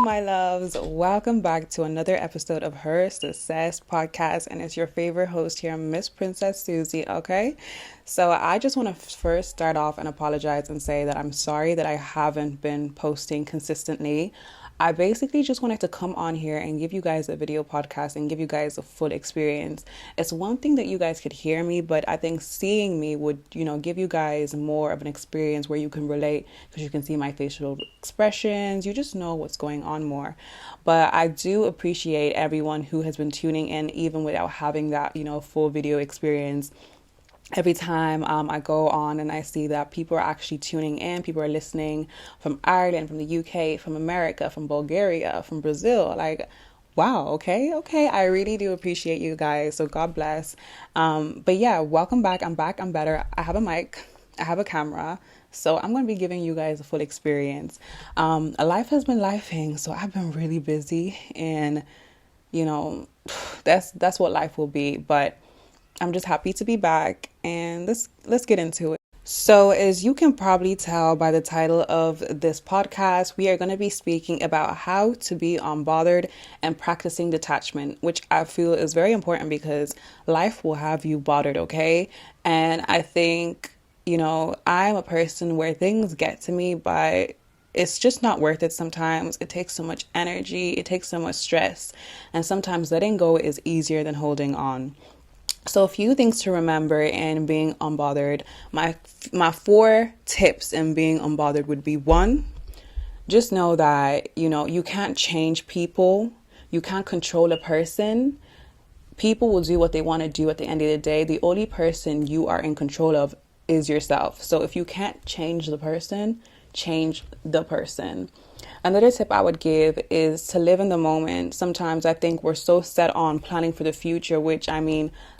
my loves. Welcome back to another episode of Her Success Podcast. And it's your favorite host here, Miss Princess Susie. Okay. So I just want to first start off and apologize and say that I'm sorry that I haven't been posting consistently. I basically just wanted to come on here and give you guys a video podcast and give you guys a full experience. It's one thing that you guys could hear me, but I think seeing me would, give you guys more of an experience where you can relate because you can see my facial expressions. You just know what's going on more. But I do appreciate everyone who has been tuning in even without having that, full video experience. Every time I go on and I see that people are actually tuning in, people are listening from Ireland, from the UK, from America, from Bulgaria, from Brazil, like, wow, okay. I really do appreciate you guys. So God bless. But yeah, welcome back. I'm back. I'm better. I have a mic. I have a camera. So I'm going to be giving you guys a full experience. Life has been lifing. So I've been really busy and, that's what life will be. But I'm just happy to be back and let's get into it. So, as you can probably tell by the title of this podcast, we are going to be speaking about how to be unbothered and practicing detachment, which I feel is very important because life will have you bothered, okay? And I think, I'm a person where things get to me, but it's just not worth it sometimes. It takes so much energy, it takes so much stress, and sometimes letting go is easier than holding on. So a few things to remember in being unbothered. My 4 tips in being unbothered would be: 1, just know that, you can't change people. You can't control a person. People will do what they want to do at the end of the day. The only person you are in control of is yourself. So if you can't change the person, change the person. Another tip I would give is to live in the moment. Sometimes I think we're so set on planning for the future, which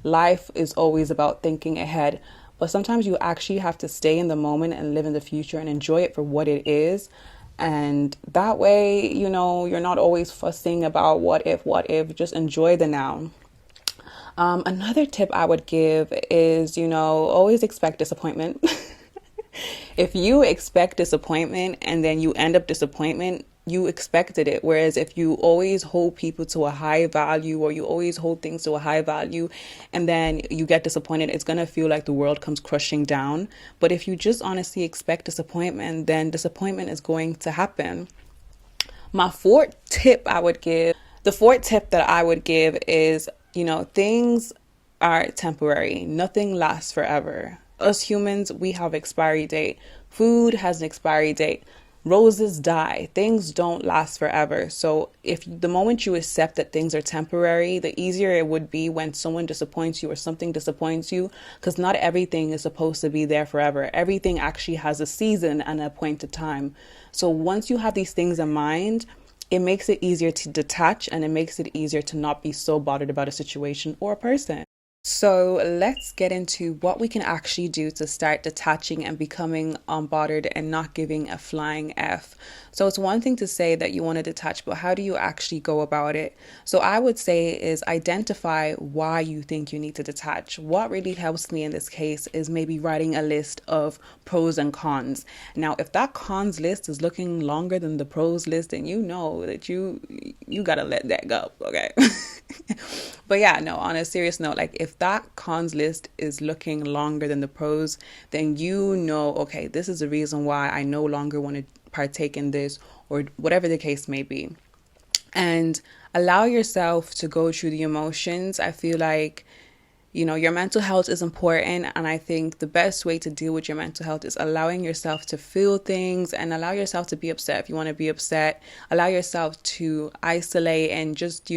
life is always about thinking ahead. But sometimes you actually have to stay in the moment and live in the future and enjoy it for what it is. And that way, you're not always fussing about what if, just enjoy the now. Another tip I would give is, always expect disappointment. If you expect disappointment and then you end up disappointment, you expected it. Whereas if you always hold people to a high value or you always hold things to a high value and then you get disappointed, it's going to feel like the world comes crushing down. But if you just honestly expect disappointment, then disappointment is going to happen. The fourth tip that I would give is, things are temporary. Nothing lasts forever. Us humans, we have expiry date. Food has an expiry date. Roses die. Things don't last forever. So if the moment you accept that things are temporary, the easier it would be when someone disappoints you or something disappoints you, because not everything is supposed to be there forever. Everything actually has a season and a point of time. So once you have these things in mind, it makes it easier to detach and it makes it easier to not be so bothered about a situation or a person. So let's get into what we can actually do to start detaching and becoming unbothered and not giving a flying F. So it's one thing to say that you want to detach, but how do you actually go about it? So I would say is identify why you think you need to detach. What really helps me in this case is maybe writing a list of pros and cons. Now, if that cons list is looking longer than the pros list, then you know that you gotta let that go, okay? But yeah, no, on a serious note, like if that cons list is looking longer than the pros, then okay, this is the reason why I no longer want to partake in this or whatever the case may be. And allow yourself to go through the emotions. I feel like, your mental health is important. And I think the best way to deal with your mental health is allowing yourself to feel things and allow yourself to be upset if you want to be upset. Allow yourself to isolate and just,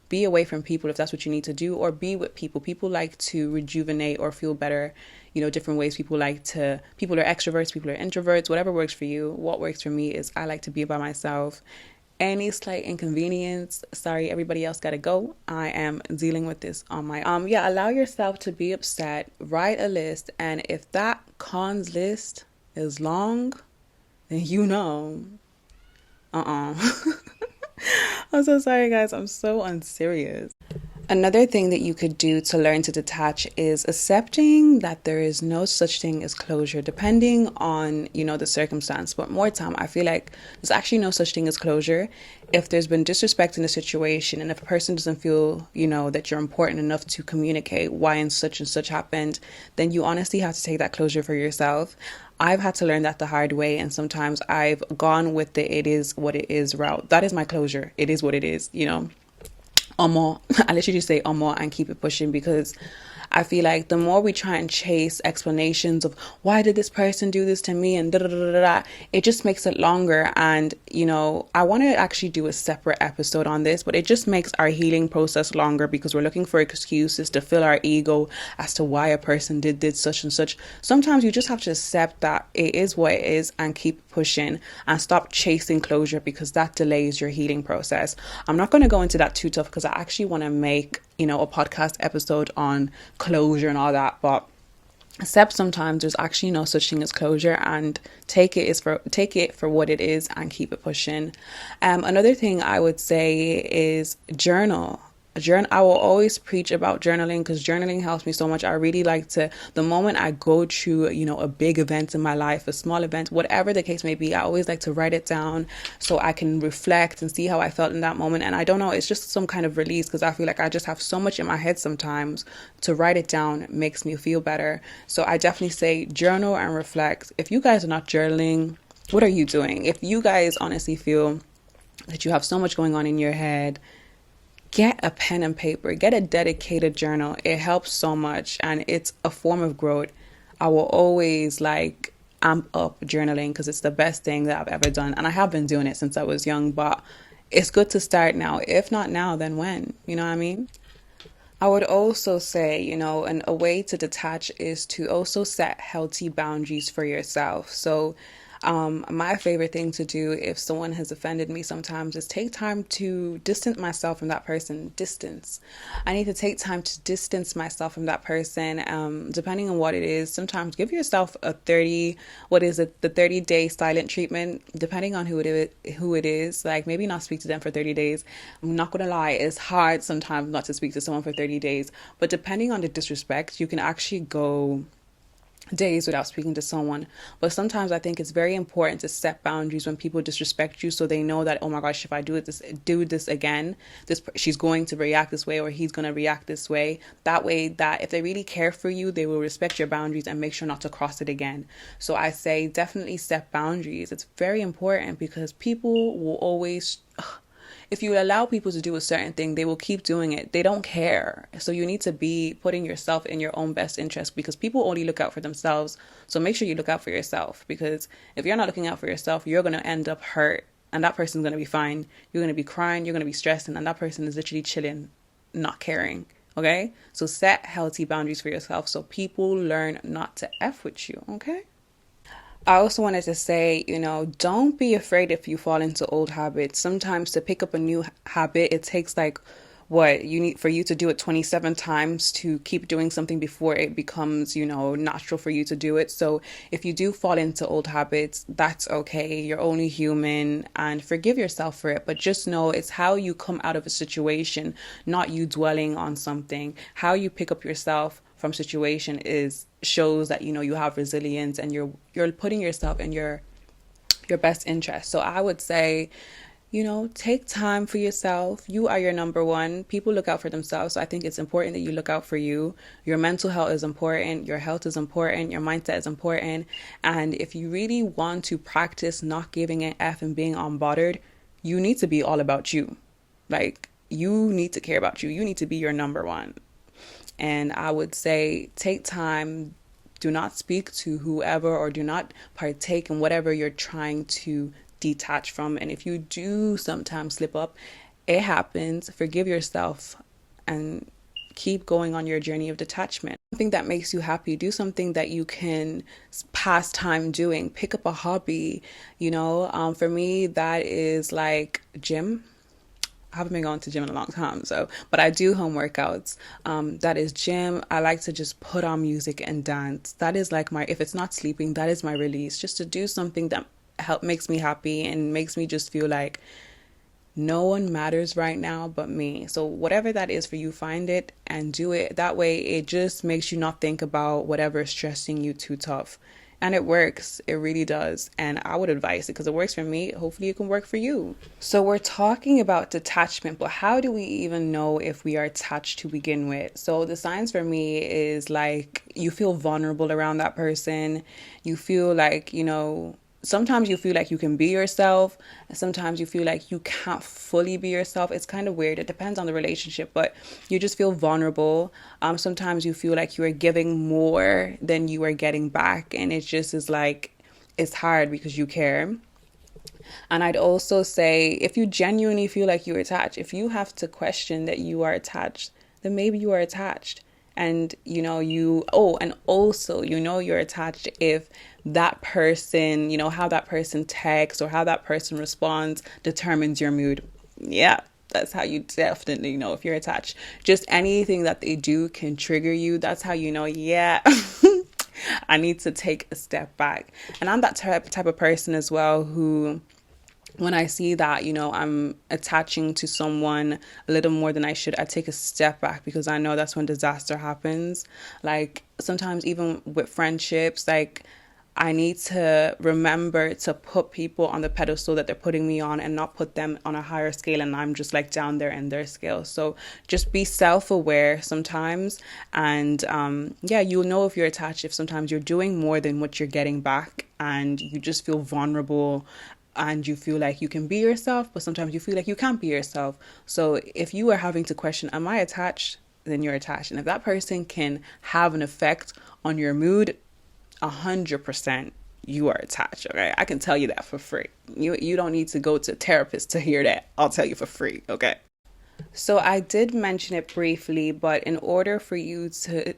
be away from people if that's what you need to do, or be with people. People like to rejuvenate or feel better, different ways. People are extroverts, people are introverts, whatever works for you. What works for me is I like to be by myself. Any slight inconvenience, sorry, everybody else gotta go. I am dealing with this on my allow yourself to be upset, write a list, and if that cons list is long, then I'm so sorry, guys. I'm so unserious. Another thing that you could do to learn to detach is accepting that there is no such thing as closure, depending on, the circumstance. But more time, I feel like there's actually no such thing as closure. If there's been disrespect in the situation and if a person doesn't feel, that you're important enough to communicate why and such happened, then you honestly have to take that closure for yourself. I've had to learn that the hard way, and sometimes I've gone with the it is what it is route. That is my closure. It is what it is. More. I literally just say more and keep it pushing, because I feel like the more we try and chase explanations of why did this person do this to me and da da da da da, it just makes it longer. And I want to actually do a separate episode on this, but it just makes our healing process longer because we're looking for excuses to fill our ego as to why a person did such and such. Sometimes you just have to accept that it is what it is and keep pushing and stop chasing closure, because that delays your healing process. I'm not going to go into that too tough because I actually want to make a podcast episode on closure and all that, but except sometimes there's actually no such thing as closure, and take it for what it is and keep it pushing. Another thing I would say is journal. I will always preach about journaling because journaling helps me so much. I really like to, the moment I go through, a big event in my life, a small event, whatever the case may be, I always like to write it down so I can reflect and see how I felt in that moment. And I don't know, it's just some kind of release, because I feel like I just have so much in my head sometimes. To write it down makes me feel better. So I definitely say journal and reflect. If you guys are not journaling, what are you doing? If you guys honestly feel that you have so much going on in your head, get a pen and paper, get a dedicated journal. It helps so much, and it's a form of growth. I will always amp up journaling because it's the best thing that I've ever done. And I have been doing it since I was young, but it's good to start now. If not now, then when? You know what I mean? I would also say, a way to detach is to also set healthy boundaries for yourself. So, my favorite thing to do if someone has offended me sometimes is take time to distance myself from that person. I need to take time to distance myself from that person. Depending on what it is, sometimes give yourself a 30, what is it? The 30-day silent treatment, depending on who it is. Like, maybe not speak to them for 30 days. I'm not going to lie. It's hard sometimes not to speak to someone for 30 days, but depending on the disrespect, you can actually go days without speaking to someone. But sometimes I think it's very important to set boundaries when people disrespect you, so they know that, oh my gosh, if I do this again, she's going to react this way, or he's going to react this way. That way, that if they really care for you, they will respect your boundaries and make sure not to cross it again. So I say definitely set boundaries. It's very important, because people will always, if you allow people to do a certain thing, they will keep doing it. They don't care. So you need to be putting yourself in your own best interest, because people only look out for themselves. So make sure you look out for yourself, because if you're not looking out for yourself, you're going to end up hurt, and that person's going to be fine. You're going to be crying, you're going to be stressing, and that person is literally chilling, not caring. Okay? So set healthy boundaries for yourself so people learn not to F with you. Okay? I also wanted to say, don't be afraid if you fall into old habits. Sometimes to pick up a new habit, it takes what you need for you to do it 27 times to keep doing something before it becomes, natural for you to do it. So if you do fall into old habits, that's okay. You're only human, and forgive yourself for it. But just know it's how you come out of a situation, not you dwelling on something. How you pick up yourself from situation shows that you have resilience, and you're putting yourself in your best interest. So I would say, take time for yourself. You are your number one. People look out for themselves. So I think it's important that you look out for you. Your mental health is important. Your health is important. Your mindset is important. And if you really want to practice not giving an F and being unbothered, you need to be all about you. You need to care about you. You need to be your number one. And I would say take time, do not speak to whoever, or do not partake in whatever you're trying to detach from. And if you do sometimes slip up, it happens. Forgive yourself and keep going on your journey of detachment. Something that makes you happy, do something that you can pass time doing. Pick up a hobby, for me, that is like gym. I haven't been going to gym in a long time, but I do home workouts. That is gym. I like to just put on music and dance. That is if it's not sleeping, that is my release. Just to do something that makes me happy and makes me just feel like no one matters right now but me. So whatever that is for you, find it and do it. That way it just makes you not think about whatever is stressing you too tough. And it works. It really does. And I would advise it because it works for me. Hopefully it can work for you. So we're talking about detachment, but how do we even know if we are attached to begin with? So the signs for me is like you feel vulnerable around that person. You feel like, sometimes you feel like you can be yourself, and sometimes you feel like you can't fully be yourself. It's kind of weird. It depends on the relationship, but you just feel vulnerable. Sometimes you feel like you are giving more than you are getting back, and it just is like it's hard because you care. And I'd also say if you genuinely feel like you're attached, if you have to question that you are attached, then maybe you are attached. And and also you're attached if that person, how that person texts or how that person responds determines your mood. Yeah, that's how you definitely know if you're attached. Just anything that they do can trigger you. That's how you know, yeah. I need to take a step back. And I'm that type of person as well who, when I see that, I'm attaching to someone a little more than I should, I take a step back because I know that's when disaster happens. Like sometimes even with friendships, like I need to remember to put people on the pedestal that they're putting me on and not put them on a higher scale and I'm just like down there in their scale. So just be self-aware sometimes. And you'll know if you're attached if sometimes you're doing more than what you're getting back and you just feel vulnerable and you feel like you can be yourself, but sometimes you feel like you can't be yourself. So if you are having to question, am I attached? Then you're attached. And if that person can have an effect on your mood, 100% you are attached. Okay, I can tell you that for free. You don't need to go to a therapist to hear that. I'll tell you for free. Okay. So I did mention it briefly, but in order for you to,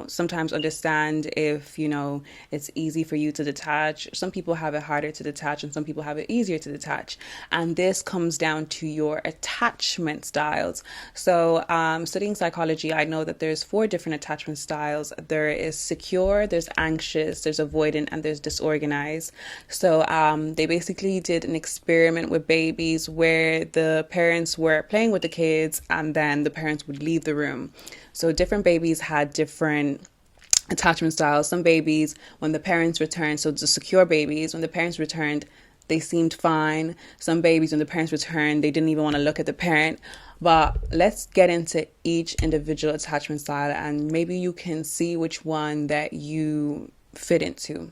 sometimes understand if, it's easy for you to detach, some people have it harder to detach and some people have it easier to detach. And this comes down to your attachment styles. So studying psychology, I know that there's 4 different attachment styles. There is secure, there's anxious, there's avoidant, and there's disorganized. So they basically did an experiment with babies where the parents were playing with the kids and then the parents would leave the room. So different babies had different attachment styles. Some babies, when the parents returned, so the secure babies, when the parents returned, they seemed fine. Some babies, when the parents returned, they didn't even want to look at the parent. But let's get into each individual attachment style and maybe you can see which one that you fit into.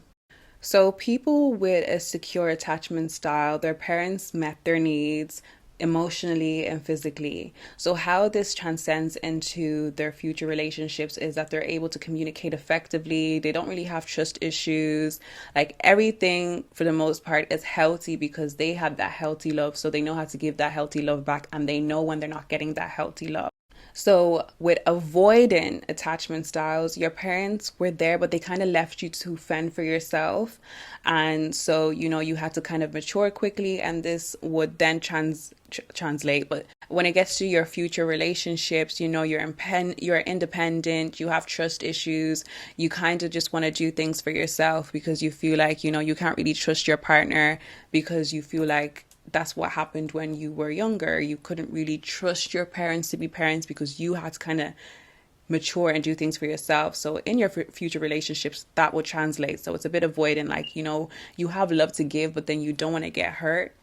So people with a secure attachment style, their parents met their needs emotionally and physically. So how this transcends into their future relationships is that they're able to communicate effectively. They don't really have trust issues. Like everything for the most part is healthy because they have that healthy love. So they know how to give that healthy love back and they know when they're not getting that healthy love. So with avoidant attachment styles, your parents were there, but they kind of left you to fend for yourself. And so, you had to kind of mature quickly and this would then translate. But when it gets to your future relationships, you're independent, you have trust issues, you kind of just want to do things for yourself because you feel like, you can't really trust your partner because you feel like that's what happened when you were younger. You couldn't really trust your parents to be parents because you had to kind of mature and do things for yourself. So in your future relationships, that will translate. So it's a bit avoidant, like, you have love to give, but then you don't want to get hurt.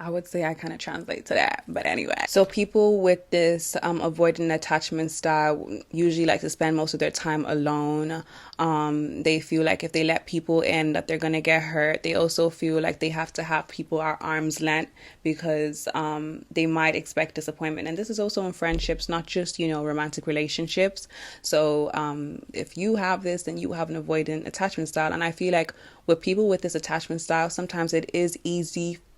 I would say I kind of translate to that. But anyway, so people with this avoidant attachment style usually like to spend most of their time alone. They feel like if they let people in that they're going to get hurt. They also feel like they have to have people at arm's length because they might expect disappointment. And this is also in friendships, not just, romantic relationships. So if you have this, then you have an avoidant attachment style. And I feel like with people with this attachment style, sometimes it is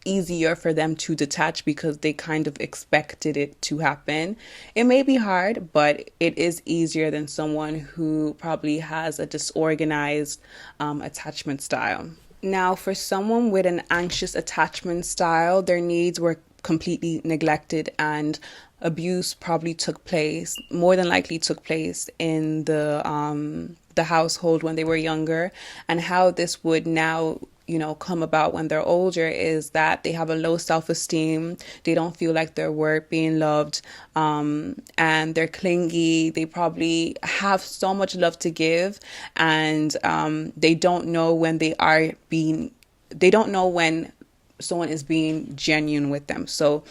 easier for them to detach because they kind of expected it to happen. It may be hard, but it is easier than someone who probably has a disorganized attachment style. Now, for someone with an anxious attachment style, their needs were completely neglected and abuse probably more than likely took place in the household when they were younger, and how this would now come about when they're older is that they have a low self-esteem. They don't feel like they're worth being loved, and they're clingy. They probably have so much love to give, and they don't know when they don't know when someone is being genuine with them. So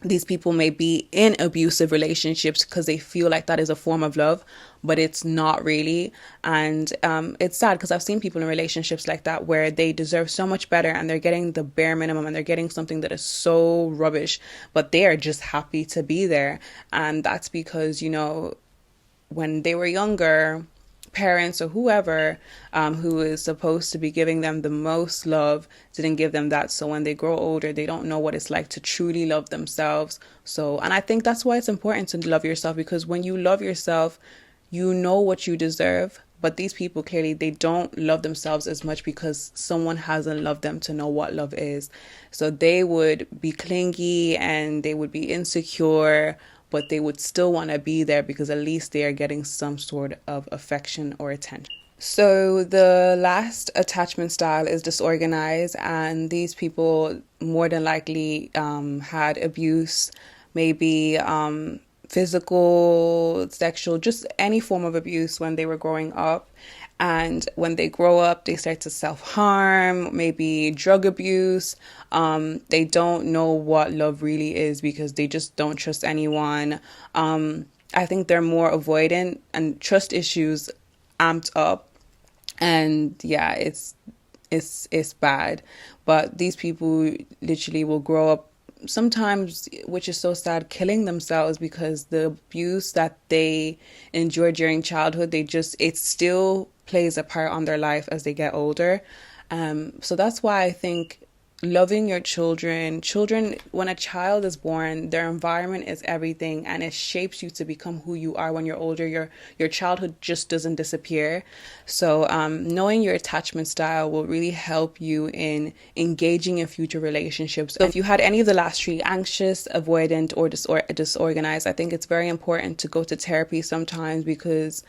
these people may be in abusive relationships because they feel like that is a form of love, but it's not really. And it's sad because I've seen people in relationships like that where they deserve so much better and they're getting the bare minimum and they're getting something that is so rubbish, but they are just happy to be there. And that's because, when they were younger, parents or whoever who is supposed to be giving them the most love didn't give them that. So when they grow older, they don't know what it's like to truly love themselves. And I think that's why it's important to love yourself, because when you love yourself, you know what you deserve. But these people, clearly, they don't love themselves as much because someone hasn't loved them to know what love is. So they would be clingy and they would be insecure, but they would still want to be there because at least they are getting some sort of affection or attention. So the last attachment style is disorganized, and these people more than likely had abuse, maybe physical, sexual, just any form of abuse when they were growing up. And when they grow up, they start to self-harm, maybe drug abuse. They don't know what love really is because they just don't trust anyone. I think they're more avoidant and trust issues amped up. And yeah, it's bad. But these people literally will grow up sometimes, which is so sad, killing themselves because the abuse that they endured during childhood, it still plays a part on their life as they get older. So that's why I think loving your children, when a child is born, their environment is everything, and it shapes you to become who you are when you're older. Your childhood just doesn't disappear. So knowing your attachment style will really help you in engaging in future relationships. So if you had any of the last three, anxious, avoidant, or disorganized, I think it's very important to go to therapy sometimes, because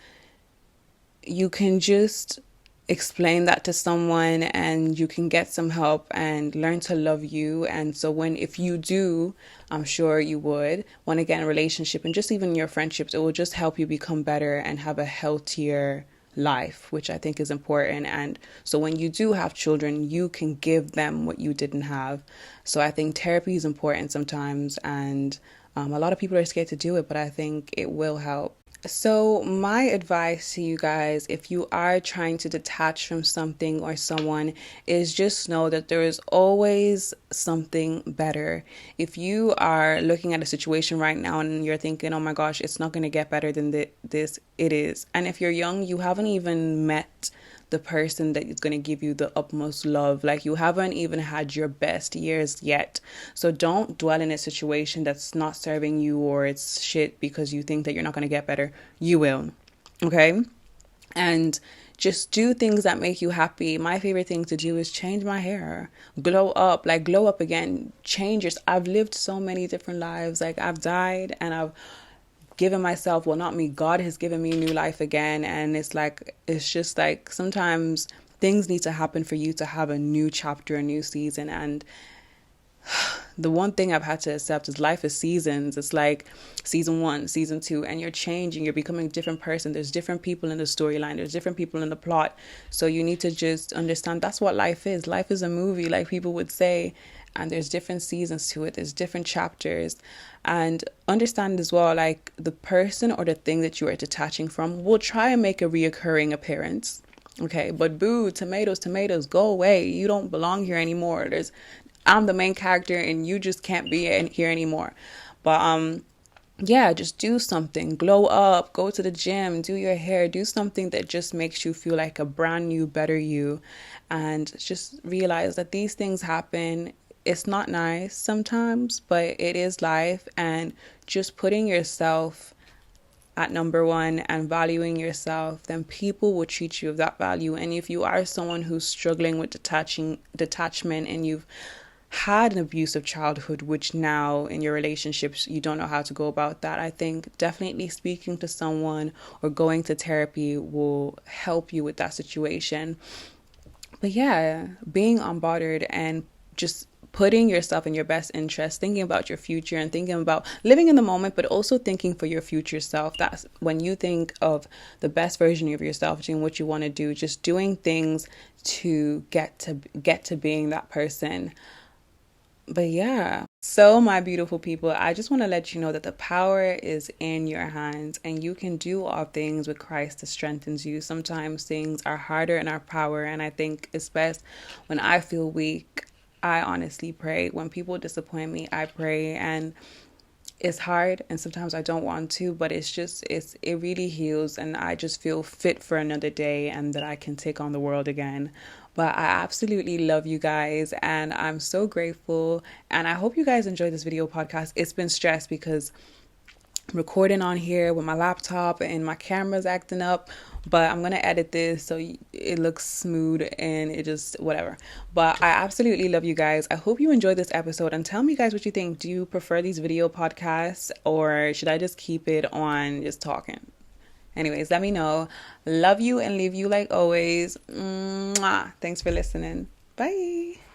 you can just explain that to someone and you can get some help and learn to love you. And so if you do, I'm sure you would, want to get in a relationship and just even your friendships, it will just help you become better and have a healthier life, which I think is important. And so when you do have children, you can give them what you didn't have. So I think therapy is important sometimes, and a lot of people are scared to do it, but I think it will help. So my advice to you guys, if you are trying to detach from something or someone, is just know that there is always something better. If you are looking at a situation right now and you're thinking, oh my gosh, it's not going to get better than this, it is. And if you're young, you haven't even met the person that is going to give you the utmost love. Like, you haven't even had your best years yet. So don't dwell in a situation that's not serving you or it's shit because you think that you're not going to get better. You will. Okay? And just do things that make you happy. My favorite thing to do is change my hair, glow up again, I've lived so many different lives. Like, I've died and I've given myself, well, not me, God has given me new life again. And it's just like sometimes things need to happen for you to have a new chapter, a new season. And the one thing I've had to accept is life is seasons. It's like season 1, season 2, and you're changing, you're becoming a different person. There's different people in the storyline, there's different people in the plot. So you need to just understand that's what life is. Life is a movie, like people would say, and there's different seasons to it. There's different chapters. And understand as well, like, the person or the thing that you are detaching from will try and make a reoccurring appearance. Okay, but boo, tomatoes, go away. You don't belong here anymore. I'm the main character and you just can't be here anymore. But yeah, just do something. Glow up, go to the gym, do your hair, do something that just makes you feel like a brand new, better you. And just realize that these things happen. It's not nice sometimes, but it is life. And just putting yourself at number one and valuing yourself, then people will treat you with that value. And if you are someone who's struggling with detachment and you've had an abusive childhood, which now in your relationships you don't know how to go about that, I think definitely speaking to someone or going to therapy will help you with that situation. But yeah, being unbothered and just putting yourself in your best interest, thinking about your future and thinking about living in the moment, but also thinking for your future self. That's when you think of the best version of yourself, doing what you want to do, just doing things to get to being that person. But yeah, so my beautiful people, I just want to let you know that the power is in your hands and you can do all things with Christ that strengthens you. Sometimes things are harder in our power, and I think it's best when I feel weak. I honestly pray. When people disappoint me, I pray, and it's hard and sometimes I don't want to, but it really heals, and I just feel fit for another day and that I can take on the world again. But I absolutely love you guys and I'm so grateful, and I hope you guys enjoyed this video podcast. It's been stressed because recording on here with my laptop and my camera's acting up, but I'm gonna edit this so it looks smooth and it just whatever. But I absolutely love you guys. I hope you enjoyed this episode, and tell me guys what you think. Do you prefer these video podcasts or should I just keep it on just talking? Anyways, let me know. Love you and leave you like always. Mwah. Thanks for listening. Bye.